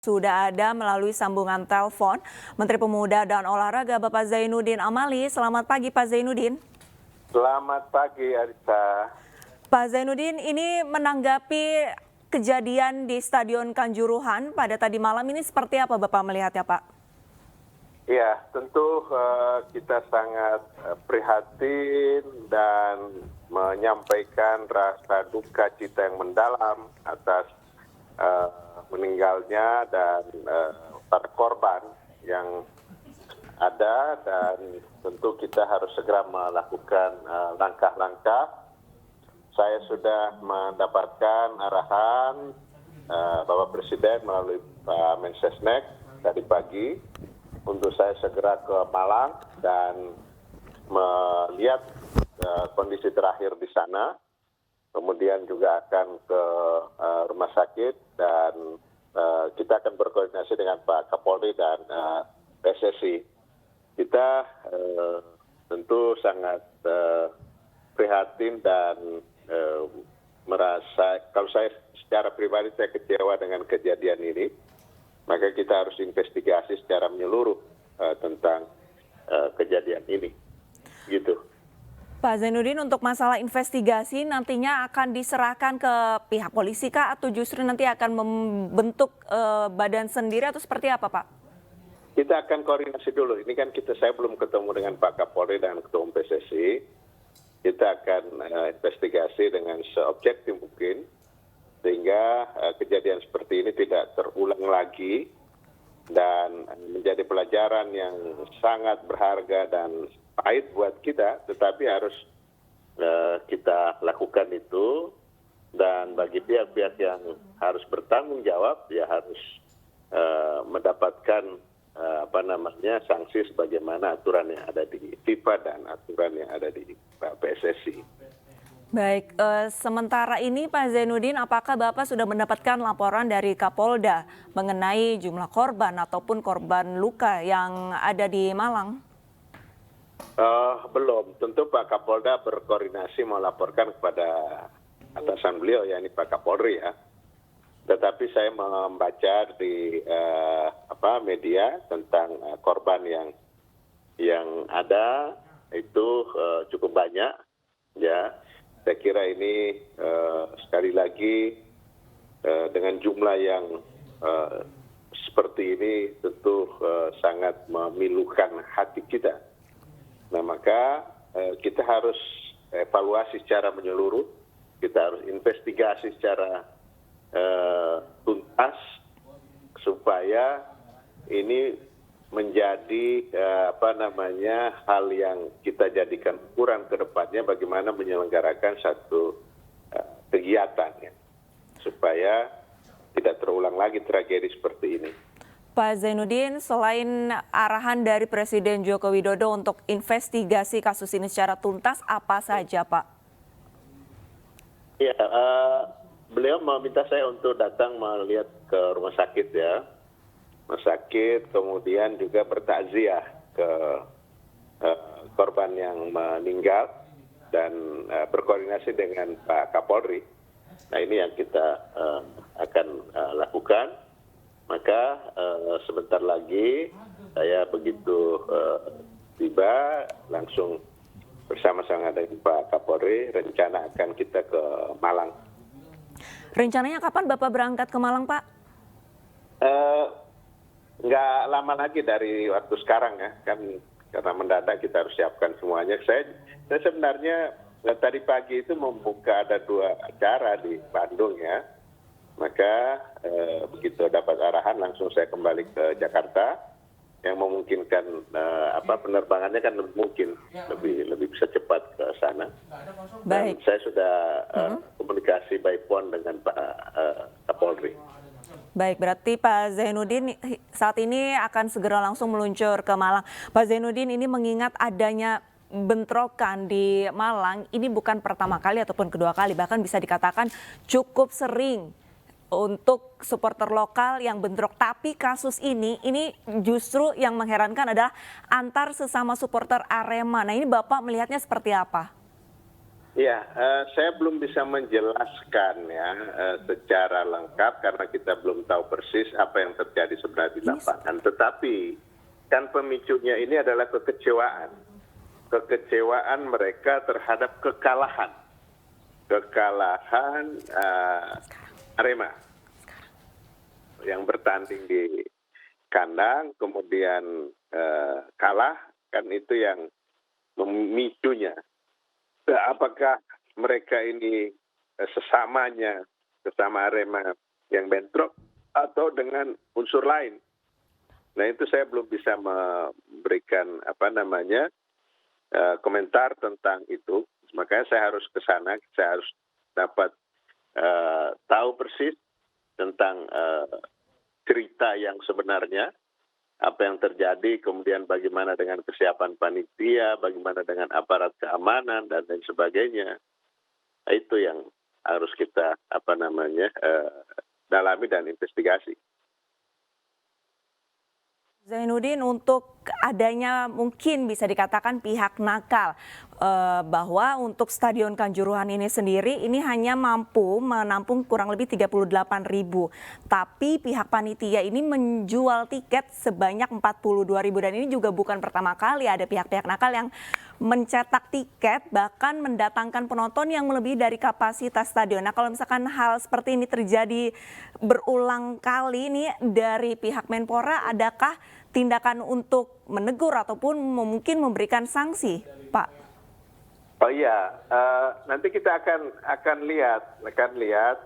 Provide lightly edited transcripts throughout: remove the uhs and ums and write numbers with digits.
Sudah ada melalui sambungan telepon Menteri Pemuda dan Olahraga Bapak Zainuddin Amali. Selamat pagi Pak Zainuddin. Selamat pagi Arisa. Pak Zainuddin, ini menanggapi kejadian di Stadion Kanjuruhan pada tadi malam ini seperti apa Bapak melihatnya Pak? Ya, tentu kita sangat prihatin dan menyampaikan rasa duka cita yang mendalam atas meninggalnya dan para korban yang ada, dan tentu kita harus segera melakukan langkah-langkah. Saya sudah mendapatkan arahan Bapak Presiden melalui Pak Mensesnek tadi pagi untuk saya segera ke Malang dan melihat kondisi terakhir di sana. Kemudian juga akan ke rumah sakit dan kita akan berkoordinasi dengan Pak Kapolri dan PSSI. Kita tentu sangat prihatin dan merasa, kalau saya secara pribadi saya kecewa dengan kejadian ini, maka kita harus investigasi secara menyeluruh tentang kejadian ini. Gitu. Pak Zainuddin, untuk masalah investigasi nantinya akan diserahkan ke pihak polisi kah atau justru nanti akan membentuk badan sendiri atau seperti apa Pak? Kita akan koordinasi dulu. Ini kan saya belum ketemu dengan Pak Kapolri dan Ketua Umum PSSI. Kita akan investigasi dengan seobjektif mungkin sehingga kejadian seperti ini tidak terulang lagi dan menjadi pelajaran yang sangat berharga dan pahit buat kita, tetapi harus kita lakukan itu. Dan bagi pihak-pihak yang harus bertanggung jawab, ya harus mendapatkan sanksi sebagaimana aturan yang ada di FIFA dan aturan yang ada di PSSI. Baik, sementara ini Pak Zainuddin, apakah Bapak sudah mendapatkan laporan dari Kapolda mengenai jumlah korban ataupun korban luka yang ada di Malang? Belum, tentu Pak Kapolda berkoordinasi melaporkan kepada atasan beliau, yakni Pak Kapolri ya. Tetapi saya membaca di media tentang korban yang ada itu cukup banyak, ya. Saya kira ini sekali lagi dengan jumlah yang seperti ini tentu sangat memilukan hati kita. Nah, maka kita harus evaluasi secara menyeluruh, kita harus investigasi secara tuntas supaya ini menjadi hal yang kita jadikan ukuran ke depannya bagaimana menyelenggarakan satu kegiatan ya, supaya tidak terulang lagi tragedi seperti ini. Pak Zainuddin, selain arahan dari Presiden Joko Widodo untuk investigasi kasus ini secara tuntas, apa saja Pak? Ya, beliau meminta saya untuk datang melihat ke rumah sakit ya. Rumah sakit, kemudian juga bertakziah ke korban yang meninggal dan berkoordinasi dengan Pak Kapolri. Nah, ini yang kita akan lakukan. Maka sebentar lagi saya begitu tiba langsung bersama-sama dengan Pak Kapolri, rencana akan kita ke Malang. Rencananya kapan Bapak berangkat ke Malang, Pak? Nggak lama lagi dari waktu sekarang ya, kan karena mendadak kita harus siapkan semuanya. Saya sebenarnya tadi pagi itu membuka ada 2 acara di Bandung ya, maka begitu dapat arahan langsung saya kembali ke Jakarta, yang memungkinkan penerbangannya kan mungkin lebih bisa cepat ke sana. Dan saya sudah komunikasi by phone dengan Pak Kapolri. Baik, berarti Pak Zainuddin saat ini akan segera langsung meluncur ke Malang. Pak Zainuddin, ini mengingat adanya bentrokan di Malang, ini bukan pertama kali ataupun kedua kali, bahkan bisa dikatakan cukup sering untuk supporter lokal yang bentrok. Tapi kasus ini justru yang mengherankan adalah antar sesama supporter Arema. Nah, ini Bapak melihatnya seperti apa? Ya, saya belum bisa menjelaskan ya secara lengkap karena kita belum tahu persis apa yang terjadi sebenarnya di lapangan. Tetapi kan pemicunya ini adalah kekecewaan. Kekecewaan mereka terhadap kekalahan. Kekalahan Arema yang bertanding di kandang, kemudian kalah, kan itu yang memicunya. Apakah mereka ini sesama Arema yang bentrok atau dengan unsur lain? Nah itu saya belum bisa memberikan komentar tentang itu. Makanya saya harus ke sana, saya harus dapat tahu persis tentang cerita yang sebenarnya, apa yang terjadi, kemudian bagaimana dengan kesiapan panitia, bagaimana dengan aparat keamanan, dan lain sebagainya. Nah, itu yang harus kita dalami dan investigasi. Zainuddin, untuk adanya mungkin bisa dikatakan pihak nakal bahwa untuk Stadion Kanjuruhan ini sendiri ini hanya mampu menampung kurang lebih 38.000. Tapi pihak panitia ini menjual tiket sebanyak 42.000 dan ini juga bukan pertama kali ada pihak-pihak nakal yang mencetak tiket bahkan mendatangkan penonton yang melebihi dari kapasitas stadion. Nah, kalau misalkan hal seperti ini terjadi berulang kali nih dari pihak Menpora, adakah tindakan untuk menegur ataupun mungkin memberikan sanksi, Pak? Oh iya, nanti kita akan lihat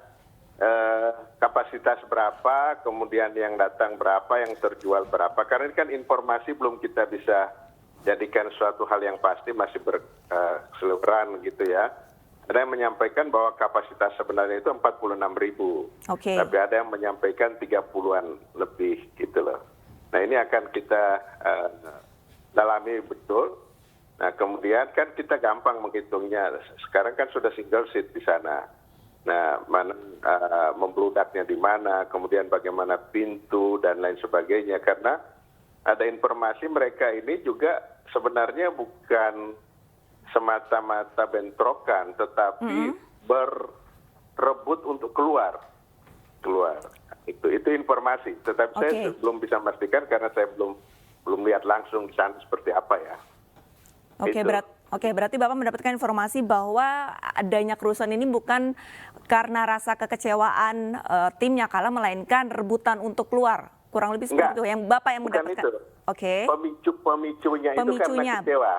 kapasitas berapa, kemudian yang datang berapa, yang terjual berapa. Karena ini kan informasi belum kita bisa jadikan suatu hal yang pasti, masih berkeseluruhan gitu ya. Ada yang menyampaikan bahwa kapasitas sebenarnya itu 46.000. Okay. Tapi ada yang menyampaikan 30-an lebih gitu loh. Nah ini akan kita dalami betul. Nah kemudian kan kita gampang menghitungnya. Sekarang kan sudah single seat di sana. Nah mana membludaknya di mana, kemudian bagaimana pintu dan lain sebagainya. Karena ada informasi mereka ini juga sebenarnya bukan semata-mata bentrokan, tetapi berebut untuk keluar. Itu informasi. Tetapi saya belum bisa memastikan karena saya belum lihat langsung di sana seperti apa ya. Berarti Bapak mendapatkan informasi bahwa adanya kerusuhan ini bukan karena rasa kekecewaan timnya kalah, melainkan rebutan untuk keluar. Kurang lebih seperti itu yang Bapak yang mendapatkan. Oke. Pemicunya itu karena kecewa.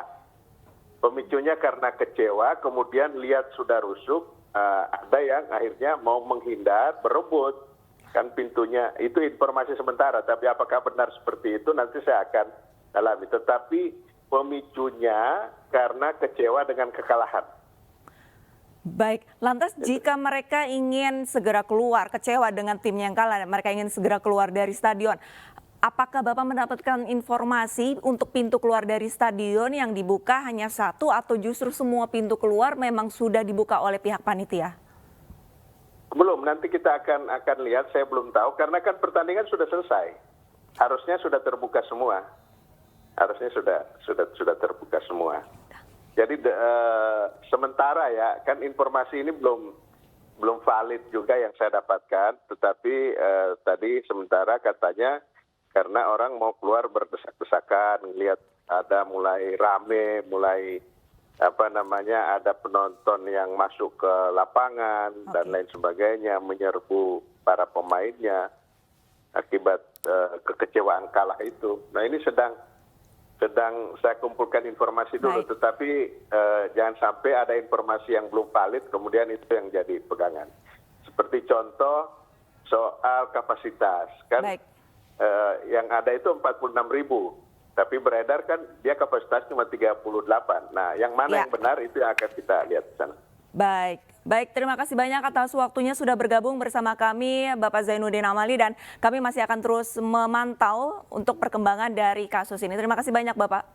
Pemicunya karena kecewa, kemudian lihat sudah rusuk, ada yang akhirnya mau menghindar, berebut. Kan pintunya, itu informasi sementara, tapi apakah benar seperti itu nanti saya akan dalami. Tetapi pemicunya karena kecewa dengan kekalahan. Baik, lantas jika mereka ingin segera keluar, kecewa dengan tim yang kalah, mereka ingin segera keluar dari stadion, apakah Bapak mendapatkan informasi untuk pintu keluar dari stadion yang dibuka hanya satu atau justru semua pintu keluar memang sudah dibuka oleh pihak panitia? Belum, nanti kita akan lihat, saya belum tahu karena kan pertandingan sudah selesai. Harusnya sudah terbuka semua. Sudah terbuka semua. Jadi sementara ya, kan informasi ini belum valid juga yang saya dapatkan, tetapi tadi sementara katanya karena orang mau keluar berdesak-desakan, lihat ada mulai rame, mulai ada penonton yang masuk ke lapangan dan lain sebagainya, menyerbu para pemainnya akibat kekecewaan kalah itu. Nah ini sedang saya kumpulkan informasi dulu. Baik. Tetapi jangan sampai ada informasi yang belum valid kemudian itu yang jadi pegangan. Seperti contoh soal kapasitas kan. Baik. Yang ada itu 46.000. Tapi beredar kan dia kapasitas cuma 38. Nah, yang mana yang benar itu yang akan kita lihat di sana. Baik, terima kasih banyak atas waktunya sudah bergabung bersama kami Bapak Zainuddin Amali dan kami masih akan terus memantau untuk perkembangan dari kasus ini. Terima kasih banyak Bapak.